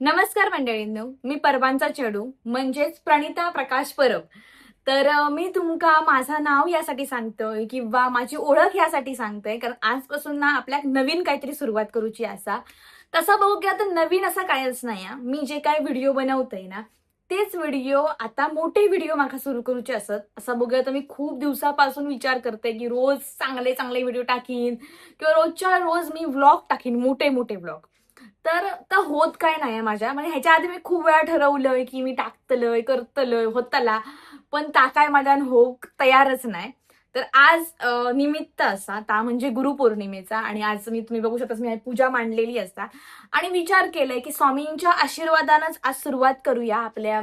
नमस्कार मंडळींनो, मी परवांचा चेडू म्हणजेच प्रणिता प्रकाश परब. तर मी तुमका माझं नाव यासाठी सांगतोय किंवा माझी ओळख यासाठी सांगतोय कारण आजपासून ना आपल्या नवीन काहीतरी सुरुवात करूची असा. तसं बघूया तर नवीन असं कायच नाही हा. मी जे काय व्हिडिओ बनवतोय ना तेच व्हिडिओ आता मोठे व्हिडिओ माका सुरू करूचे असत. असं बघूया तर मी खूप दिवसापासून विचार करते की रोज चांगले चांगले व्हिडिओ टाकीन किंवा रोजच्या रोज मी व्लॉग टाकीन, मोठे मोठे व्लॉग. तर तर होत काय नाही माझ्या म्हणजे ह्याच्या आधी मी खूप वेळा ठरवलंय की मी टाकतलंय करतलंय होतला, पण ता काय माझ्या हो तयारच नाही. तर आज निमित्त असा ता म्हणजे गुरुपौर्णिमेचा आणि आज तुम्ही बघू शकता मी पूजा मांडलेली असता आणि विचार केलाय की स्वामींच्या आशीर्वादानच आज सुरुवात करूया आपल्या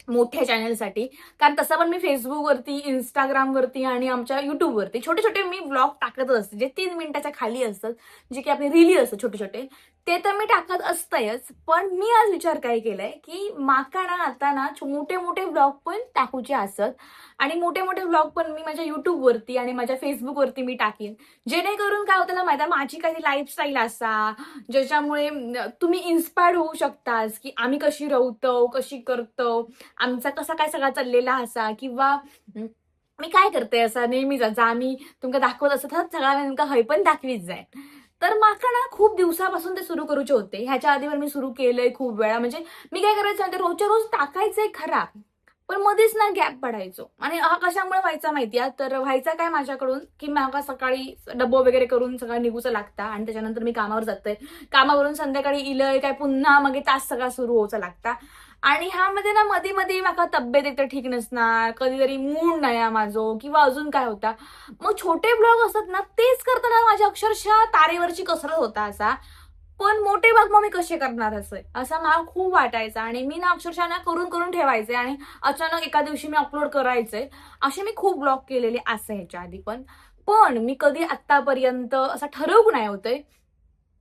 मोठ्या चॅनलसाठी. कारण तसं पण मी फेसबुकवरती, इंस्टाग्रामवरती आणि आमच्या युट्यूबवरती छोटे छोटे मी व्लॉग टाकतच असते, जे 3 मिनिटाच्या खाली असतात, जे की आपले रीली असतात छोटे छोटे, ते तर मी टाकत असतंयच. पण मी आज विचार काय केलाय की माका ना आता ना मोठे मोठे व्लॉग पण टाकूचे असत आणि मोठे मोठे व्लॉग पण मी माझ्या युट्यूबवरती आणि माझ्या फेसबुकवरती मी टाकीन. जेणेकरून काय होतं ना माहिती माझी काही लाईफस्टाईल असा ज्याच्यामुळे तुम्ही इन्स्पायर्ड होऊ शकतास की आम्ही कशी रवतो, कशी करतो, आमचा कसा काय सगळा चाललेला असा किंवा मी काय करते असं नेहमीच जा आम्ही तुमका दाखवत असत सगळा नेमका हय पण दाखवीत जाय. तर माका ना खूप दिवसापासून ते सुरू करूचे होते. ह्याच्या आधीवर मी सुरू केलंय खूप वेळा. म्हणजे मी काय करायचं म्हणजे रोजच्या रोज टाकायचंय खरा, पण मध्येच ना गॅप पडायचो आणि हा कशामुळे व्हायचा माहितीये तर व्हायचा काय माझ्याकडून की मला सकाळी डब्बो वगैरे करून सगळं निघूचं लागता आणि त्याच्यानंतर मी कामावर जाते. कामावरून संध्याकाळी इलय काय पुन्हा मग तास सगळा सुरू होचा लागता आणि ह्यामध्ये ना मध्ये मध्ये माका तब्येत एकतर ठीक नसणार, कधीतरी मूड नाही माझो किंवा अजून काय होता. मग छोटे ब्लॉग असतात ना तेच करताना माझ्या अक्षरशः तारेवरची कसरत होता असा. पण मोठे भाग मग मी कसे करणार असं मला खूप वाटायचं आणि मी ना अक्षरशः ना करून करून ठेवायचे आणि अचानक एका दिवशी मी अपलोड करायचे. असे मी खूप ब्लॉग केलेले असे ह्याच्या आधी पण. पण मी कधी आतापर्यंत असं ठरवू नाही होतंय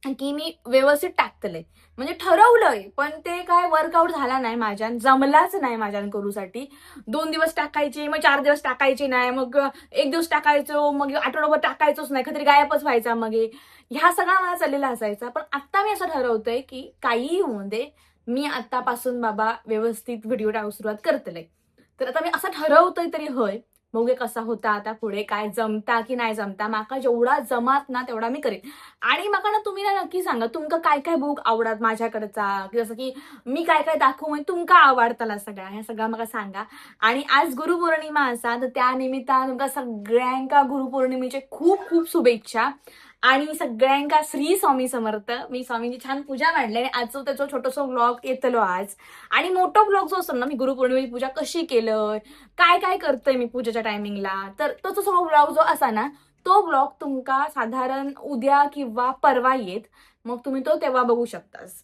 की मी व्यवस्थित टाकतलंय. म्हणजे ठरवलंय, पण ते काय वर्कआउट झाला नाही माझ्यान, जमलाच नाही माझ्यान करूसाठी. 2 दिवस टाकायचे, मग 4 दिवस टाकायचे नाही, मग 1 दिवस टाकायचो, मग आठवडाभर टाकायचोच नाही, कधीतरी गायबच व्हायचा मग ह्या सगळा मला चाललेला असायचा. पण आता मी असं ठरवतोय की काहीही होऊ दे, मी आतापासून बाबा व्यवस्थित व्हिडिओ टाकू सुरुवात करतलंय. तर आता मी असं ठरवतोय तरी होय. बघूया कसा होता आता पुढे काय जमता की नाही जमता. माका जेवढा जमात ना तेवढा मी करेन. आणि माका ना तुम्ही ना नक्की सांगा तुमका काय काय बुक आवडत माझ्याकडचा जसं की मी काय काय दाखवू म्हणजे तुमका आवडताला सगळ्या ह्या सगळं मला सांगा. आणि आज गुरुपौर्णिमा असा तर त्या निमित्तान तुमका सगळ्यांका गुरुपौर्णिमेचे खूप खूप शुभेच्छा आणि सगळ्यांका श्री स्वामी समर्थ. मी स्वामींची छान पूजा मांडली आणि आजचं त्याचं छोटंसं व्लॉग येतलो आज. आणि मोठा व्लॉग जो असतो ना मी गुरुपौर्णिमेची पूजा कशी केलं, काय काय करतोय मी पूजेच्या टायमिंगला, तर तो सगळा व्लॉग जो असा ना तो ब्लॉग तुमका साधारण उद्या किंवा परवा येत. मग तुम्ही तो तेव्हा बघू शकतास.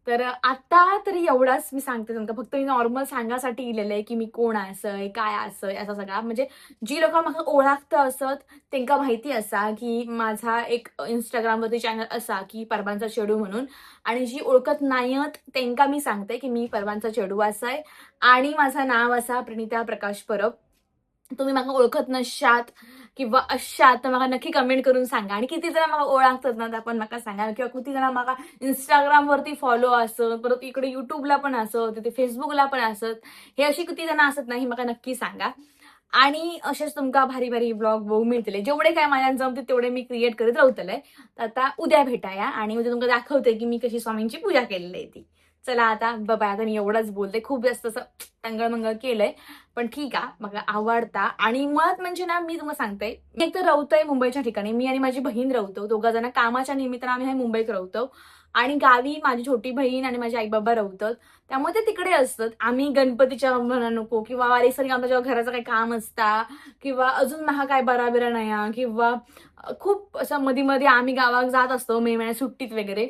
तर आता तरी एवढाच मी सांगते तुमका. फक्त मी नॉर्मल सांगासाठी इलेलं आहे की मी कोण असय, काय असय असा सगळा. म्हणजे जी लोक मला ओळखतं असत त्यांना माहिती असा की माझा एक इंस्टाग्रामवरती चॅनल असा की परबांचा चेडू म्हणून. आणि जी ओळखत नाहीत त्यांना मी सांगते की मी परबांचा चेडू असाय आणि माझं नाव असा प्रणिता प्रकाश परब. तुम्ही मला ओळखत नशात किंवा अशात तर मला नक्की कमेंट करून सांगा. आणि किती जण मला ओळखतात ना ते पण मला सांगा किंवा किती जण मला इंस्टाग्रामवरती फॉलो असत, परत इकडे युट्यूबला पण असत, तिथे फेसबुकला पण असत. हे अशी किती जण असत नाही मला नक्की सांगा. आणि असेच तुमका भारी भारी ब्लॉग बघू मिळतील. जेवढे काय माझ्या जमते तेवढे मी क्रिएट करीत राहतलंय. तर आता उद्या भेटाया आणि उद्या तुमका दाखवते की मी कशी स्वामींची पूजा केलेली आहे ती. चला आता बाबा आता मी एवढंच बोलते. खूप जास्त असं टंगळमंगळ केलंय. पण ठीक आहे मला आवडता. आणि मुळात म्हणजे ना मी तुम्हाला सांगते मी एक तर रवतोय मुंबईच्या ठिकाणी. मी आणि माझी बहीण रवतो. दोघा जण कामाच्या निमित्तानं आम्ही हे मुंबईत रवतो. आणि गावी माझी छोटी बहीण आणि माझे आई बाबा रवतात. त्यामुळे ते तिकडे असतात. आम्ही गणपतीच्या म्हणा नको किंवा वारीसरी आमच्या जेव्हा घराचं काही काम असता किंवा अजून महा काय बराबिरा नाही किंवा खूप असं मध्ये मध्ये आम्ही गावात जात असतो मे महिन्यात सुट्टीत वगैरे.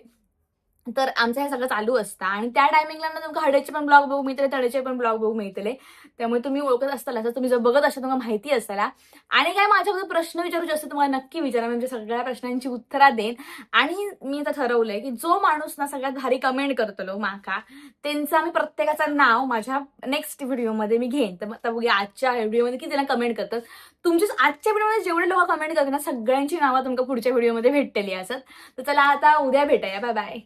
तर आमचं हे सगळं चालू असतं आणि त्या टायमिंगला ना तुमका हड्याचे पण ब्लॉग बघू मिळतले, तड्याचे पण ब्लॉग बघू मिळतले. त्यामुळे तुम्ही ओळखत असताल तर तुम्ही जर बघत असाल तुम्हाला माहिती असाला. आणि काय माझ्याबद्दल प्रश्न विचारूचे असते तुम्हाला नक्की विचारा. म्हणजे सगळ्या प्रश्नांची उत्तरं देईन. आणि मी आता ठरवलंय की जो माणूस ना सगळ्यात भारी कमेंट करतलो माका त्यांचं मी प्रत्येकाचं नाव माझ्या नेक्स्ट व्हिडिओमध्ये मी घेईन. तर आता बघूया आजच्या व्हिडिओमध्ये किती जण कमेंट करतात. तुमच्या आजच्या व्हिडिओमध्ये जेवढे लोक कमेंट करतात ना सगळ्यांची नावं तुमका पुढच्या व्हिडिओमध्ये भेटलेली असत. तर चला आता उद्या भेटाया. Bye bye.